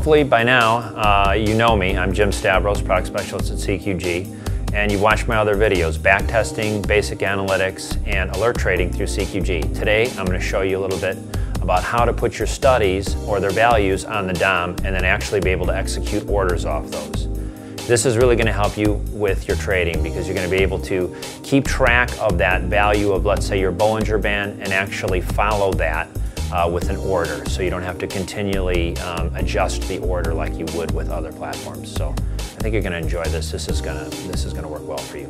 hopefully by now you know me. I'm Jim Stavros, Product Specialist at CQG, and you've watched my other videos, backtesting, basic analytics, and alert trading through CQG. Today I'm going to show you a little bit about how to put your studies or their values on the DOM and then actually be able to execute orders off those. This is really going to help you with your trading because you're going to be able to keep track of that value of, let's say, your Bollinger Band and actually follow that with an order, so you don't have to continually adjust the order like you would with other platforms. So I think you're going to enjoy this. This is going to work well for you.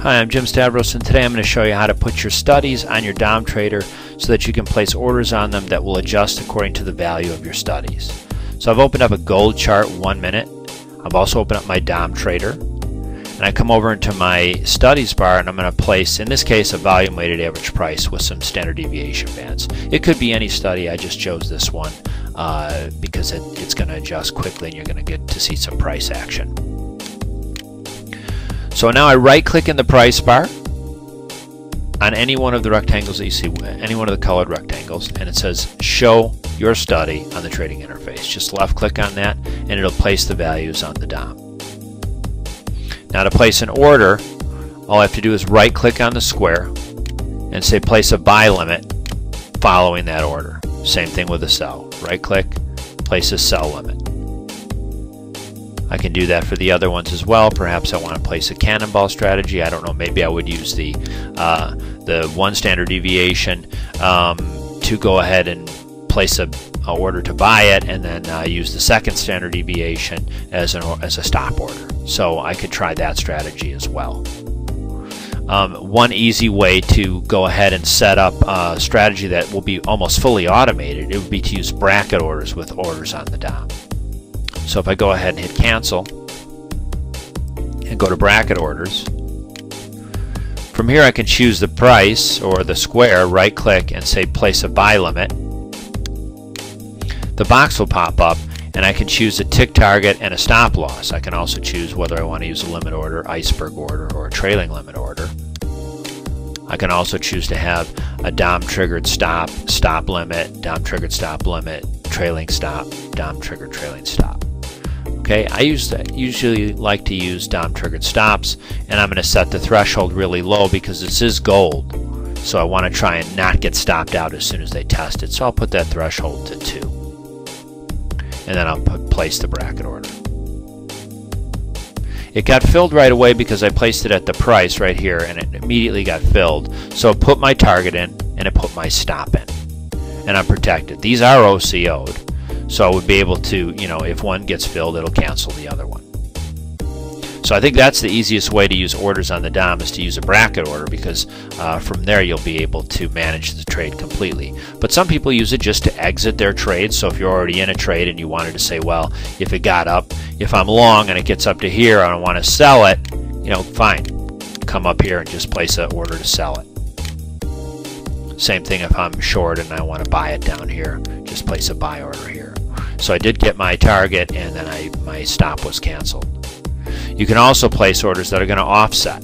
Hi, I'm Jim Stavros, and today I'm going to show you how to put your studies on your DOMTrader so that you can place orders on them that will adjust according to the value of your studies. So I've opened up a gold chart 1 minute. I've also opened up my DOMTrader, and I come over into my studies bar, and I'm going to place, in this case, a volume weighted average price with some standard deviation bands. It could be any study. I just chose this one because it's going to adjust quickly and you're going to get to see some price action. So now I right click in the price bar on any one of the rectangles that you see, any one of the colored rectangles, and it says show your study on the trading interface. Just left click on that and it'll place the values on the DOM. Now to place an order, all I have to do is right click on the square and say place a buy limit following that order. Same thing with a sell. Right click, place a sell limit. I can do that for the other ones as well. Perhaps I want to place a cannonball strategy. I don't know, maybe I would use the one standard deviation to go ahead and place a order to buy it, and then use the second standard deviation as a stop order. So I could try that strategy as well. One easy way to go ahead and set up a strategy that will be almost fully automated, it would be to use bracket orders with orders on the DOM. So if I go ahead and hit cancel and go to bracket orders, from here I can choose the price or the square, right click and say place a buy limit. The box will pop up and I can choose a tick target and a stop loss. I can also choose whether I want to use a limit order, iceberg order, or a trailing limit order. I can also choose to have a DOM triggered stop, stop limit, DOM triggered stop limit, trailing stop, DOM triggered trailing stop. Okay, I usually like to use DOM triggered stops, and I'm going to set the threshold really low because this is gold, so I want to try and not get stopped out as soon as they test it. So I'll put that threshold to 2, and then I'll place the bracket order. It got filled right away because I placed it at the price right here, and it immediately got filled. So I put my target in and I put my stop in, and I'm protected. These are OCO'd. So I would be able to, if one gets filled, it'll cancel the other one. So I think that's the easiest way to use orders on the DOM, is to use a bracket order, because from there you'll be able to manage the trade completely. But some people use it just to exit their trade. So if you're already in a trade and you wanted to say, well, if it got up, if I'm long and it gets up to here and I want to sell it, fine. Come up here and just place an order to sell it. Same thing if I'm short and I want to buy it down here, just place a buy order here. So I did get my target, and then my stop was canceled. You can also place orders that are going to offset.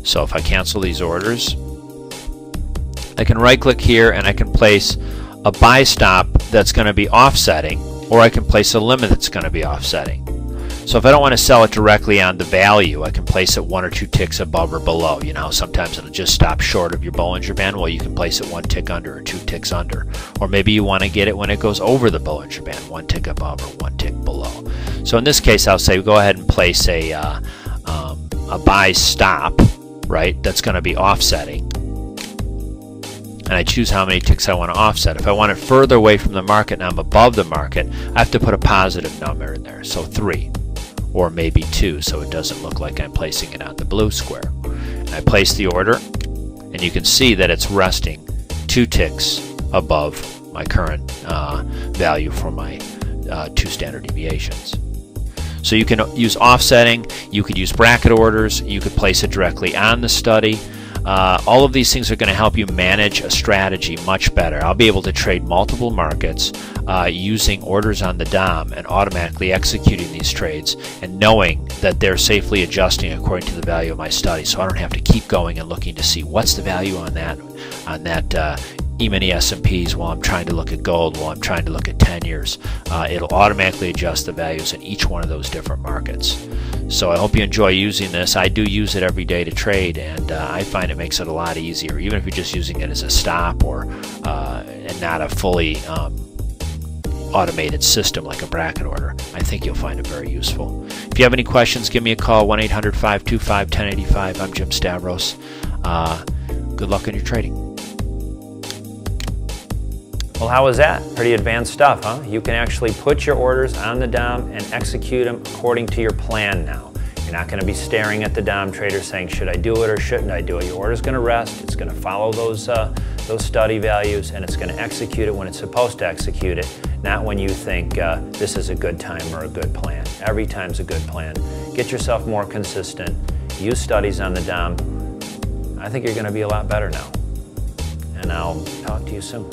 So if I cancel these orders, I can right click here and I can place a buy stop that's going to be offsetting, or I can place a limit that's going to be offsetting. So if I don't want to sell it directly on the value, I can place it 1 or 2 ticks above or below. Sometimes it'll just stop short of your Bollinger Band. Well, you can place it 1 tick under or 2 ticks under. Or maybe you want to get it when it goes over the Bollinger Band, 1 tick above or 1 tick below. So in this case, I'll say go ahead and place a buy stop, right? That's going to be offsetting. And I choose how many ticks I want to offset. If I want it further away from the market and I'm above the market, I have to put a positive number in there, so 3. Or maybe 2, so it doesn't look like I'm placing it on the blue square. And I place the order, and you can see that it's resting 2 ticks above my current value for my 2 standard deviations. So you can use offsetting, you could use bracket orders, you could place it directly on the study. All of these things are going to help you manage a strategy much better. I'll be able to trade multiple markets using orders on the DOM and automatically executing these trades and knowing that they're safely adjusting according to the value of my study. So I don't have to keep going and looking to see what's the value on that E-mini S&Ps while I'm trying to look at gold, while I'm trying to look at 10 years. It'll automatically adjust the values in each one of those different markets. So I hope you enjoy using this. I do use it every day to trade, and I find it makes it a lot easier, even if you're just using it as a stop or and not a fully automated system like a bracket order. I think you'll find it very useful. If you have any questions, give me a call, 1-800-525-1085. I'm Jim Stavros. Good luck in your trading. Well, how was that? Pretty advanced stuff, huh? You can actually put your orders on the DOM and execute them according to your plan now. You're not going to be staring at the DOMTrader saying, should I do it or shouldn't I do it? Your order's going to rest, it's going to follow those study values, and it's going to execute it when it's supposed to execute it, not when you think this is a good time or a good plan. Every time's a good plan. Get yourself more consistent. Use studies on the DOM. I think you're going to be a lot better now. And I'll talk to you soon.